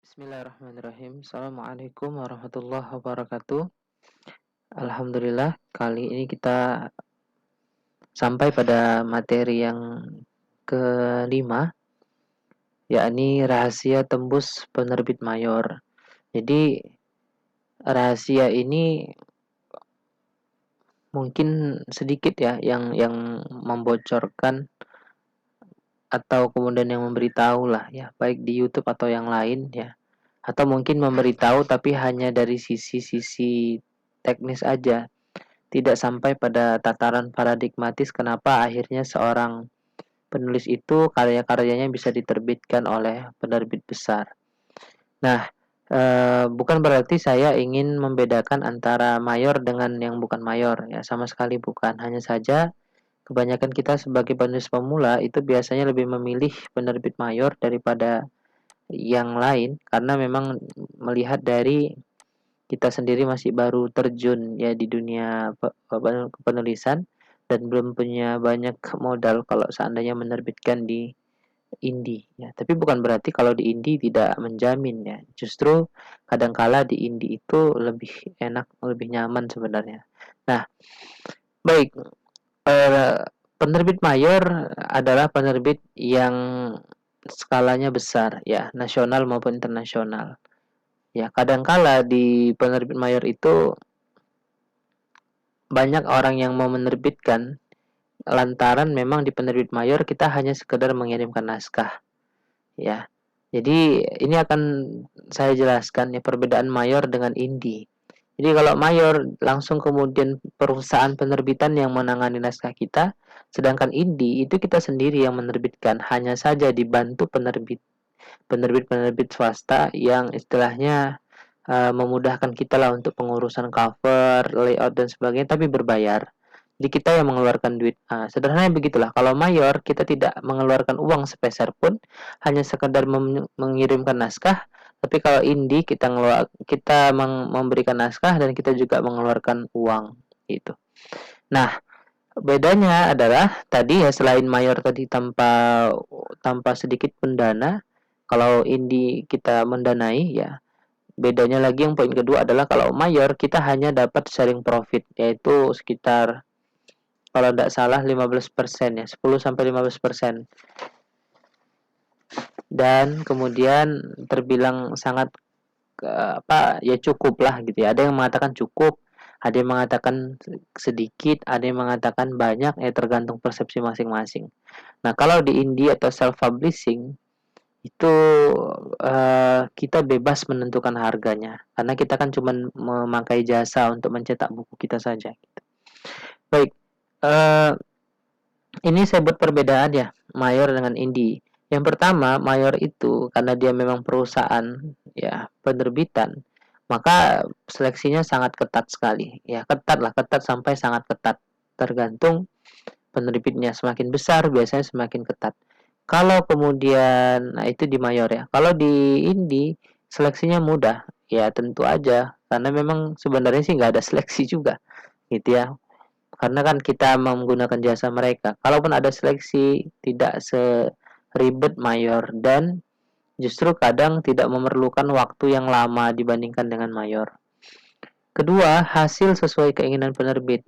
Bismillahirrahmanirrahim. Assalamualaikum warahmatullahi wabarakatuh. Alhamdulillah, kali ini kita sampai pada materi yang kelima, yakni rahasia tembus penerbit mayor. Jadi, rahasia ini mungkin sedikit ya yang membocorkan atau kemudian yang memberitahu lah ya, baik di YouTube atau yang lain ya. Atau mungkin memberitahu tapi hanya dari sisi-sisi teknis aja, tidak sampai pada tataran paradigmatis kenapa akhirnya seorang penulis itu karya-karyanya bisa diterbitkan oleh penerbit besar. Nah, bukan berarti saya ingin membedakan antara mayor dengan yang bukan mayor, ya sama sekali bukan. Hanya saja kebanyakan kita sebagai penulis pemula itu biasanya lebih memilih penerbit mayor daripada yang lain karena memang melihat dari kita sendiri masih baru terjun ya di dunia penulisan dan belum punya banyak modal kalau seandainya menerbitkan di indie ya. Tapi bukan berarti kalau di indie tidak menjamin ya. Justru kadangkala di indie itu lebih enak, lebih nyaman sebenarnya. Nah, baik, eh, penerbit mayor adalah penerbit yang skalanya besar ya, nasional maupun internasional. Ya, kadangkala di penerbit mayor itu banyak orang yang mau menerbitkan lantaran memang di penerbit mayor kita hanya sekedar mengirimkan naskah ya. Jadi ini akan saya jelaskan ya perbedaan mayor dengan indie. Jadi kalau mayor langsung kemudian perusahaan penerbitan yang menangani naskah kita, sedangkan indie itu kita sendiri yang menerbitkan, hanya saja dibantu penerbit swasta yang istilahnya memudahkan kita lah untuk pengurusan cover, layout dan sebagainya, tapi berbayar. Jadi kita yang mengeluarkan duit. Sederhananya begitulah. Kalau mayor kita tidak mengeluarkan uang sepeser pun, hanya sekedar mengirimkan naskah. Tapi kalau indie kita memberikan naskah dan kita juga mengeluarkan uang gitu. Nah, bedanya adalah tadi ya selain mayor tadi tanpa tanpa sedikit pendana, kalau indie kita mendanai ya. Bedanya lagi yang poin kedua adalah kalau mayor kita hanya dapat sharing profit yaitu sekitar kalau tidak salah 15% ya, 10 sampai 15%. Dan kemudian terbilang sangat ya cukup lah gitu ya. Ada yang mengatakan cukup, ada yang mengatakan sedikit, ada yang mengatakan banyak, ya tergantung persepsi masing-masing. Nah, kalau di indie atau self publishing itu kita bebas menentukan harganya karena kita kan cuma memakai jasa untuk mencetak buku kita saja gitu. Baik, uh, ini saya buat perbedaan ya mayor dengan indie. Yang pertama, mayor itu karena dia memang perusahaan ya penerbitan, maka seleksinya sangat ketat sekali. Ya, ketat lah, ketat sampai sangat ketat. Tergantung penerbitnya semakin besar biasanya semakin ketat. Kalau kemudian nah itu di mayor ya. Kalau di indie seleksinya mudah. Ya tentu aja karena memang sebenarnya sih nggak ada seleksi juga gitu ya. Karena kan kita menggunakan jasa mereka. Kalaupun ada seleksi tidak seribet mayor dan justru kadang tidak memerlukan waktu yang lama dibandingkan dengan mayor. Kedua, hasil sesuai keinginan penerbit.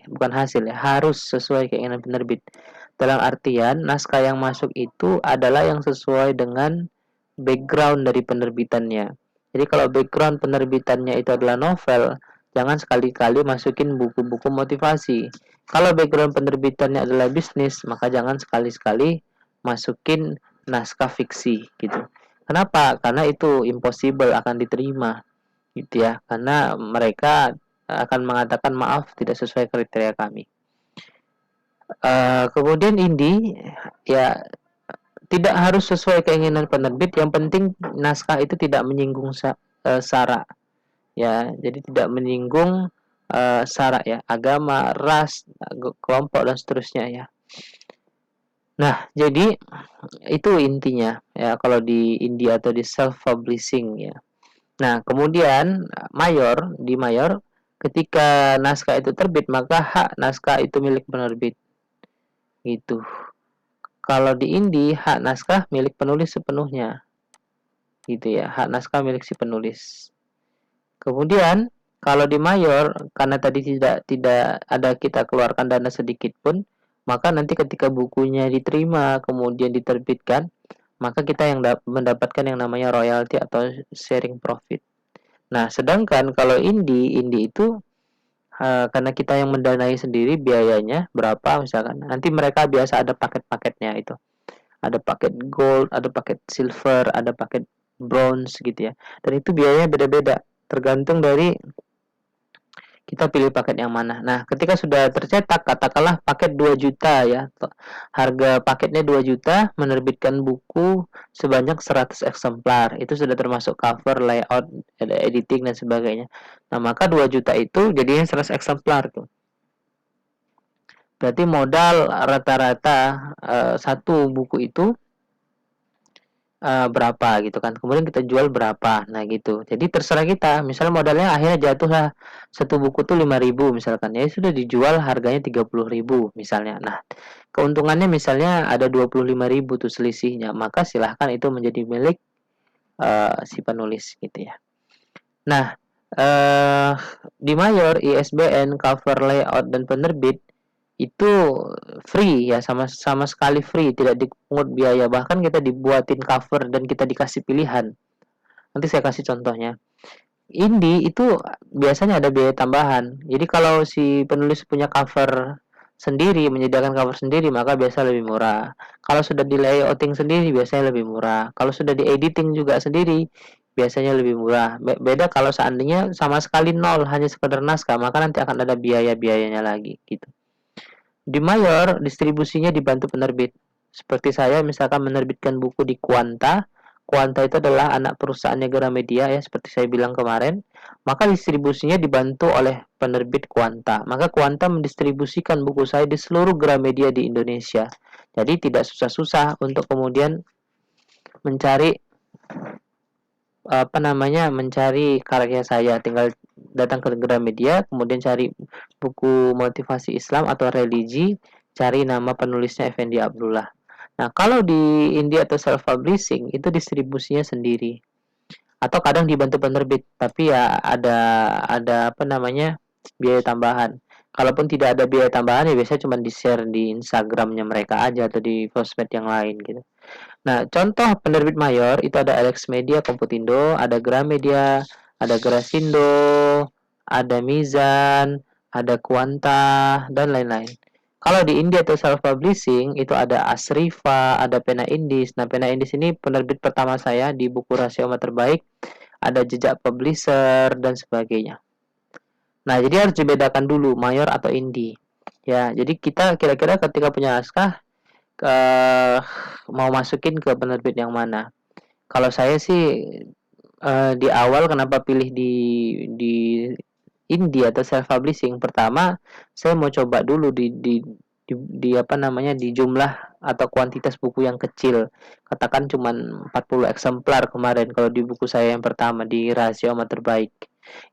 Bukan hasil ya, harus sesuai keinginan penerbit. Dalam artian, naskah yang masuk itu adalah yang sesuai dengan background dari penerbitannya. Jadi kalau background penerbitannya itu adalah novel, jangan sekali-kali masukin buku-buku motivasi. Kalau background penerbitannya adalah bisnis, maka jangan sekali-sekali masukin naskah fiksi gitu. Kenapa? Karena itu impossible akan diterima gitu ya, karena mereka akan mengatakan maaf tidak sesuai kriteria kami. Kemudian indie ya tidak harus sesuai keinginan penerbit, yang penting naskah itu tidak menyinggung sara ya, jadi tidak menyinggung sara ya, agama, ras, kelompok dan seterusnya ya. Nah, jadi itu intinya ya kalau di indie atau di self publishing ya. Nah, kemudian di mayor ketika naskah itu terbit maka hak naskah itu milik penerbit. Gitu. Kalau di indie hak naskah milik penulis sepenuhnya. gitu ya. Hak naskah milik si penulis. Kemudian kalau di mayor, karena tadi tidak ada kita keluarkan dana sedikit pun, maka nanti ketika bukunya diterima kemudian diterbitkan, maka kita yang mendapatkan yang namanya royalti atau sharing profit. Nah, sedangkan kalau indie itu karena kita yang mendanai sendiri biayanya berapa misalkan. Nanti mereka biasa ada paket-paketnya itu. Ada paket gold, ada paket silver, ada paket bronze gitu ya. Dan itu biayanya beda-beda, tergantung dari kita pilih paket yang mana. Nah, ketika sudah tercetak, katakanlah paket 2 juta ya. Harga paketnya 2 juta, menerbitkan buku sebanyak 100 eksemplar. Itu sudah termasuk cover, layout, editing, dan sebagainya. Nah, maka 2 juta itu jadinya 100 eksemplar tuh. Berarti modal rata-rata satu buku itu berapa gitu kan, kemudian kita jual berapa, nah gitu. Jadi terserah kita, misalnya modalnya akhirnya jatuh lah satu buku tuh 5.000 misalkan, ya sudah dijual harganya 30.000 misalnya. Nah, keuntungannya misalnya ada 25.000 tuh selisihnya, maka silahkan itu menjadi milik si penulis gitu ya. Nah, di mayor, ISBN, cover, layout, dan penerbit itu free ya, sama sekali free, tidak dipungut biaya. Bahkan kita dibuatin cover dan kita dikasih pilihan. Nanti saya kasih contohnya. Indie itu biasanya ada biaya tambahan. Jadi kalau si penulis punya cover sendiri, menyediakan cover sendiri, maka biasa lebih murah. Kalau sudah di layouting sendiri, biasanya lebih murah. Kalau sudah di editing juga sendiri, biasanya lebih murah. Beda kalau seandainya sama sekali nol, hanya sekedar naskah, maka nanti akan ada biaya-biayanya lagi gitu. Di mayor, distribusinya dibantu penerbit. Seperti saya misalkan menerbitkan buku di Quanta. Quanta itu adalah anak perusahaannya Gramedia ya, seperti saya bilang kemarin. Maka distribusinya dibantu oleh penerbit Quanta. Maka Quanta mendistribusikan buku saya di seluruh Gramedia di Indonesia. Jadi tidak susah-susah untuk kemudian mencari mencari karya saya. Tinggal datang ke Gramedia, kemudian cari buku motivasi Islam atau religi, cari nama penulisnya Effendi Abdullah. Nah, kalau di India atau self publishing itu distribusinya sendiri atau kadang dibantu penerbit, tapi ya ada biaya tambahan. Kalaupun tidak ada biaya tambahan ya biasanya cuma di-share di Instagramnya mereka aja atau di sosmed yang lain gitu. Nah, contoh penerbit mayor itu ada Alex Media, Komputindo, ada Gramedia, ada Grasindo, ada Mizan, ada Quanta, dan lain-lain. Kalau di India atau self publishing itu ada Asrifa, ada Pena Indis. Nah, Pena Indis ini penerbit pertama saya di buku Rahasia Umat Terbaik, ada Jejak Publisher dan sebagainya. Nah, jadi harus dibedakan dulu mayor atau indie. Ya, jadi kita kira-kira ketika punya naskah mau masukin ke penerbit yang mana? Kalau saya sih di awal kenapa pilih di indie atau self publishing, pertama saya mau coba dulu di di jumlah atau kuantitas buku yang kecil, katakan cuma 40 eksemplar kemarin kalau di buku saya yang pertama di Rahasia Umat Terbaik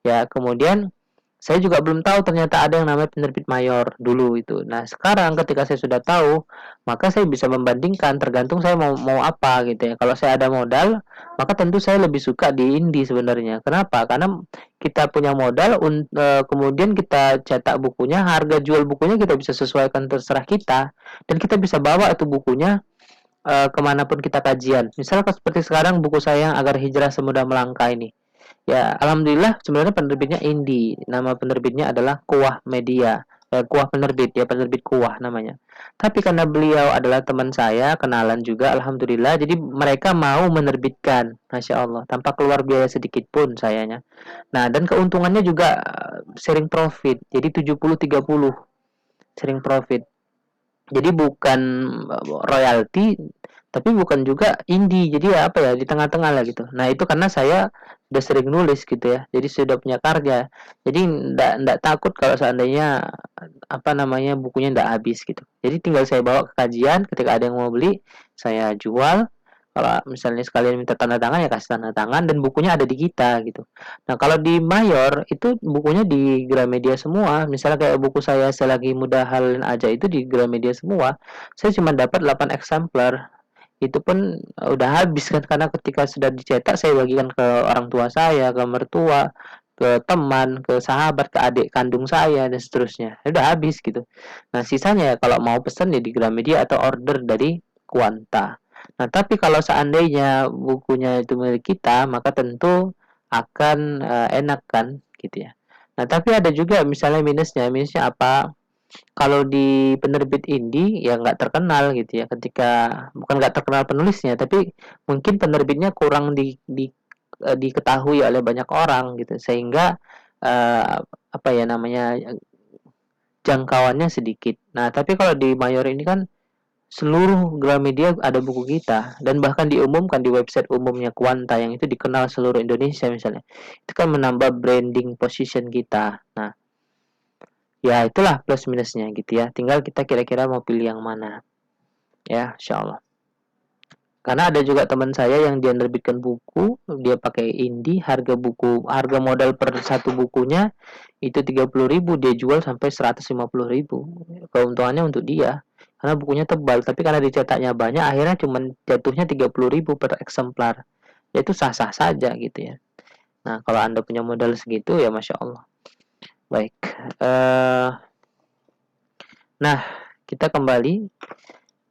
ya. Kemudian saya juga belum tahu ternyata ada yang namanya penerbit mayor dulu itu. Nah, sekarang ketika saya sudah tahu, maka saya bisa membandingkan tergantung saya mau apa gitu ya. Kalau saya ada modal, maka tentu saya lebih suka di indie sebenarnya. Kenapa? Karena kita punya modal, kemudian kita cetak bukunya, harga jual bukunya kita bisa sesuaikan terserah kita, dan kita bisa bawa itu bukunya kemanapun kita kajian. Misalnya seperti sekarang buku saya yang Agar Hijrah Semudah Melangkah ini. Ya, alhamdulillah sebenarnya penerbitnya indie. Nama penerbitnya adalah Kuah Media. Kuah penerbit ya, penerbit Kuah namanya. Tapi karena beliau adalah teman saya, kenalan juga, alhamdulillah. Jadi mereka mau menerbitkan, masya Allah, tanpa keluar biaya sedikit pun sayanya. Nah, dan keuntungannya juga sharing profit. Jadi 70-30 sharing profit. Jadi bukan royalti, tapi bukan juga indie. Jadi ya apa ya, di tengah-tengah lah gitu. Nah, itu karena saya udah sering nulis gitu ya. Jadi sudah punya karya. Jadi ndak takut kalau seandainya bukunya ndak habis gitu. Jadi tinggal saya bawa ke kajian, ketika ada yang mau beli, saya jual. Kalau misalnya sekalian minta tanda tangan ya kasih tanda tangan, dan bukunya ada di kita gitu. Nah, kalau di mayor itu bukunya di Gramedia semua. Misalnya kayak buku saya Selagi Mudah Halin Aja itu di Gramedia semua. Saya cuma dapat 8 eksemplar. itu pun udah habis kan, karena ketika sudah dicetak saya bagikan ke orang tua saya, ke mertua, ke teman, ke sahabat, ke adik kandung saya dan seterusnya. Udah habis gitu. Nah, sisanya kalau mau pesan ya di Gramedia atau order dari Kuanta. Nah, tapi kalau seandainya bukunya itu milik kita, maka tentu akan enak kan gitu ya. Nah, tapi ada juga misalnya minusnya. Minusnya apa? Kalau di penerbit indie ya nggak terkenal gitu ya, ketika bukan nggak terkenal penulisnya, tapi mungkin penerbitnya kurang diketahui oleh banyak orang gitu, sehingga apa ya namanya, jangkauannya sedikit. Nah, tapi kalau di Mayor ini kan seluruh Gramedia ada buku kita, dan bahkan diumumkan di website umumnya Kuanta yang itu dikenal seluruh Indonesia misalnya. Itu kan menambah branding position kita. Nah, ya itulah plus minusnya gitu ya. Tinggal kita kira-kira mau pilih yang mana. Ya, insya Allah. Karena ada juga teman saya yang dia nerbitkan buku, dia pakai indie, harga modal per satu bukunya itu 30.000, dia jual sampai 150.000. Keuntungannya untuk dia. Karena bukunya tebal, tapi karena dicetaknya banyak, akhirnya cuma jatuhnya 30.000 per eksemplar. Ya itu sah-sah saja gitu ya. Nah, kalau Anda punya modal segitu ya Masya Allah. Baik. Nah, kita kembali.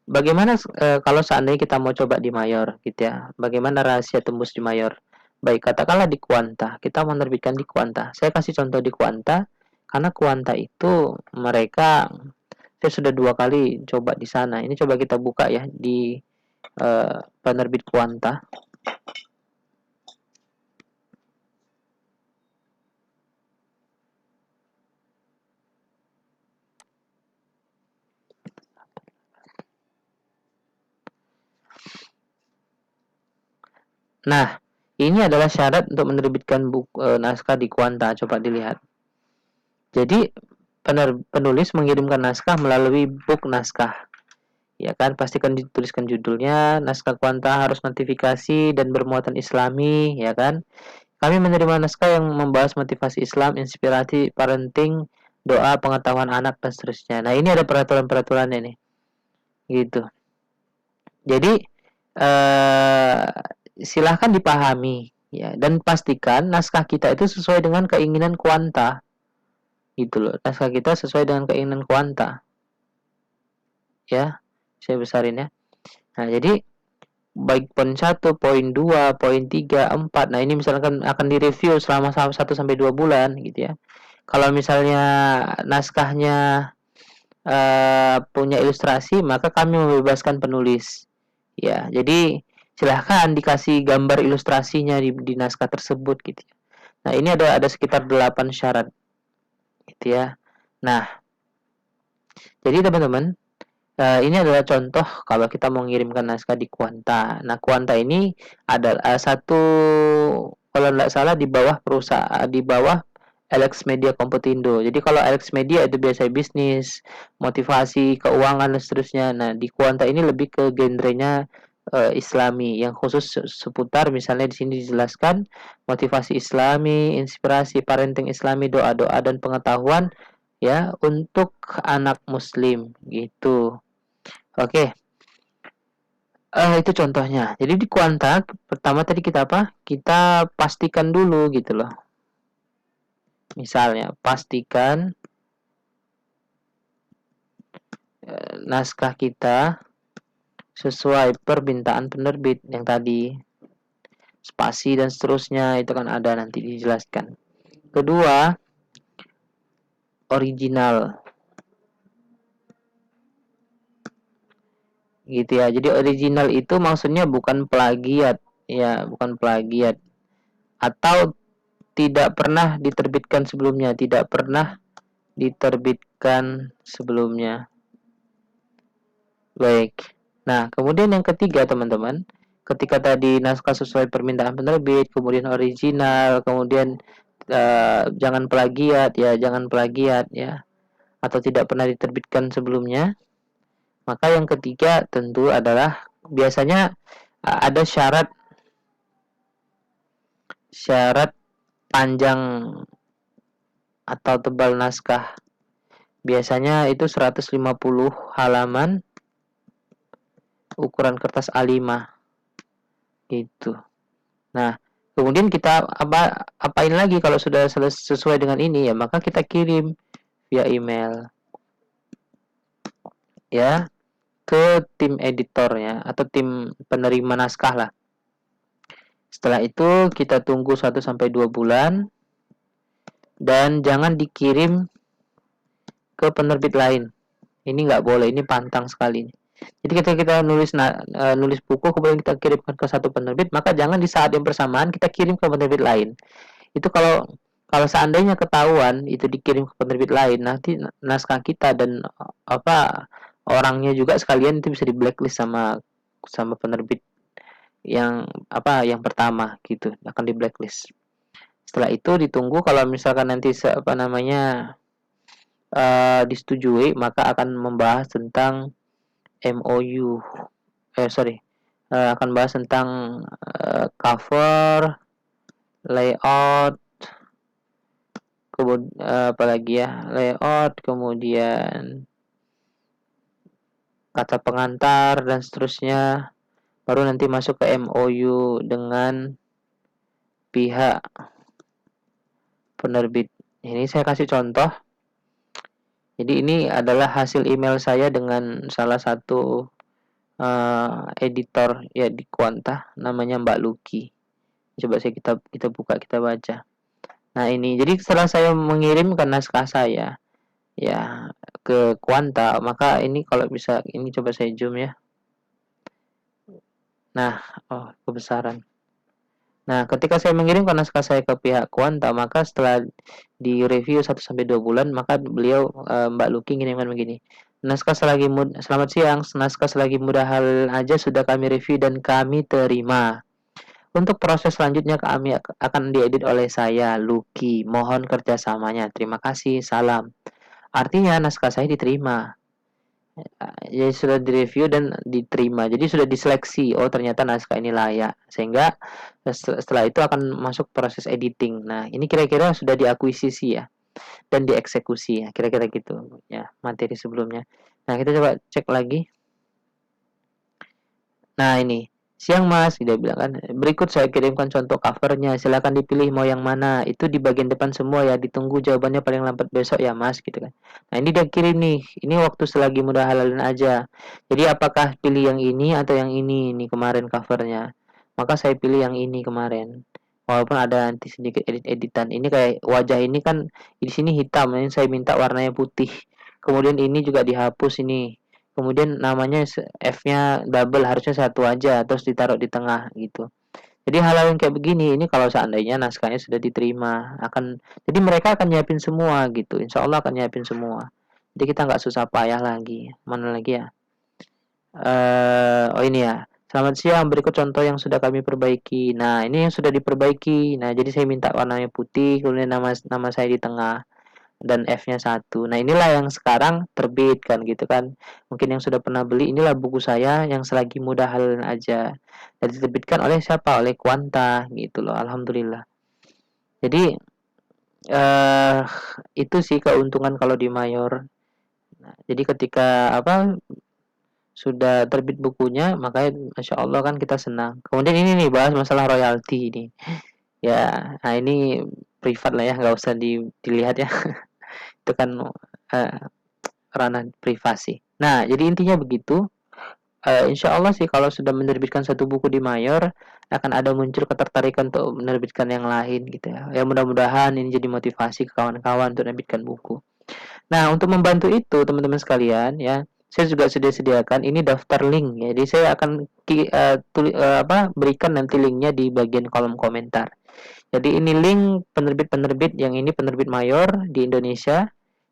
Bagaimana kalau seandainya kita mau coba di Mayor gitu ya? Bagaimana rahasia tembus di Mayor? Baik, katakanlah di Kuanta, kita menerbitkan di Kuanta. Saya kasih contoh di Kuanta, karena Kuanta itu mereka, saya sudah 2 kali coba di sana. Ini coba kita buka ya di penerbit Kuanta. Nah, ini adalah syarat untuk menerbitkan buku, naskah di Kuanta. Coba dilihat. Jadi penulis mengirimkan naskah melalui book naskah. Ya kan, pastikan dituliskan judulnya. Naskah Kuanta harus notifikasi dan bermuatan Islami, ya kan. Kami menerima naskah yang membahas motivasi Islam, inspirasi parenting, doa, pengetahuan anak dan seterusnya. Nah, ini ada peraturan-peraturannya nih. Gitu. Jadi eh silahkan dipahami ya, dan pastikan naskah kita itu sesuai dengan keinginan Kuanta. Gitu loh. Naskah kita sesuai dengan keinginan Kuanta. Ya. Saya besarin ya. Nah, jadi baik poin 1, poin 2, poin 3, 4. Nah, ini misalkan akan direview selama 1 sampai 2 bulan gitu ya. Kalau misalnya naskahnya punya ilustrasi, maka kami membebaskan penulis. Ya, jadi silahkan dikasih gambar ilustrasinya di naskah tersebut gitu ya. Nah, ini ada sekitar 8 syarat gitu ya. Nah, jadi teman-teman, ini adalah contoh kalau kita mau mengirimkan naskah di Kuanta. Nah, Kuanta ini adalah satu, kalau tidak salah, di bawah perusahaan, di bawah Alex Media Komputindo. Jadi kalau Alex Media itu biasa bisnis, motivasi, keuangan dan seterusnya. Nah, di Kuanta ini lebih ke genrenya Islami, yang khusus seputar, misalnya di sini dijelaskan motivasi Islami, inspirasi parenting Islami, doa-doa dan pengetahuan ya untuk anak muslim gitu. Oke, itu contohnya. Jadi di Kuanta, pertama tadi kita apa? Kita pastikan dulu gitu loh. Misalnya, pastikan naskah kita sesuai permintaan penerbit yang tadi. Spasi dan seterusnya itu kan ada nanti dijelaskan. Kedua, original. Gitu ya. Jadi original itu maksudnya bukan plagiat, ya, bukan plagiat. Atau tidak pernah diterbitkan sebelumnya, tidak pernah diterbitkan sebelumnya. Baik. Nah, kemudian yang ketiga, teman-teman, ketika tadi naskah sesuai permintaan penerbit, kemudian original, kemudian jangan plagiat ya, jangan plagiat ya, atau tidak pernah diterbitkan sebelumnya. Maka yang ketiga tentu adalah biasanya ada syarat panjang atau tebal naskah. Biasanya itu 150 halaman ukuran kertas A5 gitu. Nah, kemudian kita apain lagi kalau sudah sesuai dengan ini ya, maka kita kirim via email ya ke tim editornya atau tim penerima naskah lah. Setelah itu kita tunggu 1 sampai 2 bulan dan jangan dikirim ke penerbit lain. Ini nggak boleh, ini pantang sekali. Jadi ketika kita nulis buku kemudian kita kirimkan ke satu penerbit, maka jangan di saat yang bersamaan kita kirim ke penerbit lain. Itu kalau kalau seandainya ketahuan itu dikirim ke penerbit lain, nanti naskah kita dan orangnya juga sekalian itu bisa di blacklist sama sama penerbit yang pertama gitu, akan di blacklist. Setelah itu ditunggu kalau misalkan nanti disetujui, maka akan membahas tentang MOU. Akan bahas tentang cover, layout, kemudian apalagi ya, layout, kemudian kata pengantar dan seterusnya. Baru nanti masuk ke MOU dengan pihak penerbit. Ini saya kasih contoh. Jadi ini adalah hasil email saya dengan salah satu editor ya di Kuanta, namanya Mbak Luki. Coba kita buka, kita baca. Nah ini, jadi setelah saya mengirimkan naskah saya ya ke Kuanta, maka ini kalau bisa, ini coba saya zoom ya. Nah, kebesaran. Nah, ketika saya mengirimkan naskah saya ke pihak Kuanta, maka setelah direview 1 sampai 2 bulan, maka beliau Mbak Luki ngirimkan begini. Selamat siang, naskah selagi mudah hal aja sudah kami review dan kami terima. Untuk proses selanjutnya kami akan diedit oleh saya, Luki. Mohon kerjasamanya. Terima kasih, salam. Artinya naskah saya diterima. Jadi sudah direview dan diterima. Jadi sudah diseleksi. Oh, ternyata naskah ini layak. Sehingga setelah itu akan masuk proses editing. Nah, ini kira-kira sudah diakuisisi ya dan dieksekusi ya. Kira-kira gitu ya materi sebelumnya. Nah, kita coba cek lagi. Nah, ini. Siang Mas, dia bilang kan. Berikut saya kirimkan contoh covernya. Silakan dipilih mau yang mana. Itu di bagian depan semua ya. Ditunggu jawabannya paling lambat besok ya Mas, gitu kan. Nah, ini dia kirim nih. Ini waktu selagi mudah halalin aja. Jadi apakah pilih yang ini atau yang ini nih kemarin covernya. Maka saya pilih yang ini kemarin. Walaupun ada nanti sedikit edit-editan. Ini kayak wajah ini kan di sini hitam. Ini saya minta warnanya putih. Kemudian ini juga dihapus ini. Kemudian namanya F-nya double, harusnya satu aja terus ditaruh di tengah gitu. Jadi hal-hal yang kayak begini ini kalau seandainya naskahnya sudah diterima jadi mereka akan nyiapin semua gitu. Insya Allah akan nyiapin semua. Jadi kita nggak susah payah lagi. Mana lagi ya? Ini ya. Selamat siang, berikut contoh yang sudah kami perbaiki. Nah, ini yang sudah diperbaiki. Nah, jadi saya minta warnanya putih, kemudian nama saya di tengah dan F-nya 1. Nah, inilah yang sekarang terbit kan gitu kan. Mungkin yang sudah pernah beli, inilah buku saya yang selagi mudah halalin aja. Dan diterbitkan oleh siapa? Oleh Kuanta gitu loh. Alhamdulillah. Jadi itu sih keuntungan kalau di Mayor. Nah, jadi ketika sudah terbit bukunya, maka Masya Allah kan kita senang. Kemudian ini nih bahas masalah royalti ini. Ya, nah ini privat lah ya, nggak usah dilihat ya. Itu kan ranah privasi. Nah, jadi intinya begitu. Insya Allah sih kalau sudah menerbitkan satu buku di Mayor, akan ada muncul ketertarikan untuk menerbitkan yang lain gitu ya. Ya mudah-mudahan ini jadi motivasi ke kawan-kawan untuk menerbitkan buku. Nah, untuk membantu itu teman-teman sekalian ya, saya juga sudah sediakan ini daftar link ya. Jadi saya akan berikan nanti linknya di bagian kolom komentar. Jadi ini link penerbit-penerbit yang ini penerbit Mayor di Indonesia.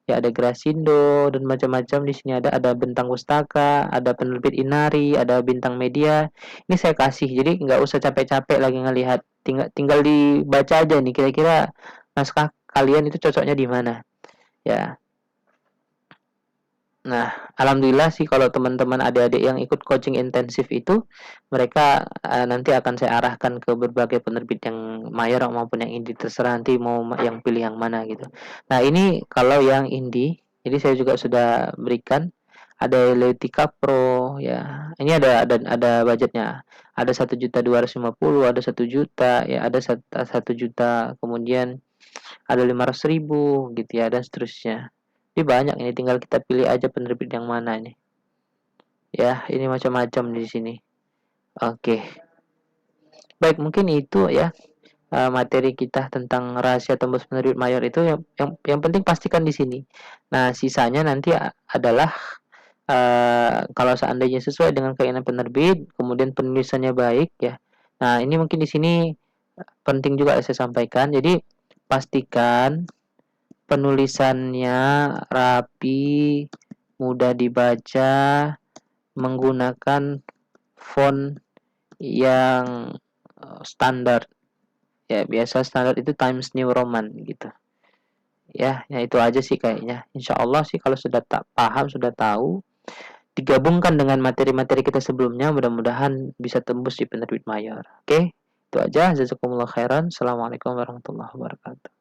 Ya ada Grasindo dan macam-macam di sini ada Bentang Pustaka, ada penerbit Inari, ada Bintang Media. Ini saya kasih. Jadi nggak usah capek-capek lagi ngelihat. Tinggal dibaca aja nih kira-kira naskah kalian itu cocoknya di mana. Ya. Nah, alhamdulillah sih kalau teman-teman adik-adik yang ikut coaching intensif itu, mereka nanti akan saya arahkan ke berbagai penerbit yang mayor maupun yang indie, terserah nanti mau yang pilih yang mana gitu. Nah, ini kalau yang indie, jadi saya juga sudah berikan ada Helvetica Pro ya. Ini ada budgetnya. Ada 1.250.000, ada 1 juta ya, ada 1 juta, kemudian ada 500.000 gitu ya, dan seterusnya. Ini banyak, ini tinggal kita pilih aja penerbit yang mana nih. Ya, ini macam-macam di sini. Oke. Baik, mungkin itu ya materi kita tentang rahasia tembus penerbit mayor itu, yang penting pastikan di sini. Nah, sisanya nanti adalah kalau seandainya sesuai dengan keinginan penerbit, kemudian penulisannya baik ya. Nah, ini mungkin di sini penting juga saya sampaikan. Jadi pastikan penulisannya rapi, mudah dibaca, menggunakan font yang standar. Ya, biasa standar itu Times New Roman gitu. Ya itu aja sih kayaknya. Insya Allah sih kalau sudah tak paham, sudah tahu, digabungkan dengan materi-materi kita sebelumnya, mudah-mudahan bisa tembus di penerbit mayor. Oke, itu aja. Jazakumullah khairan. Assalamualaikum warahmatullahi wabarakatuh.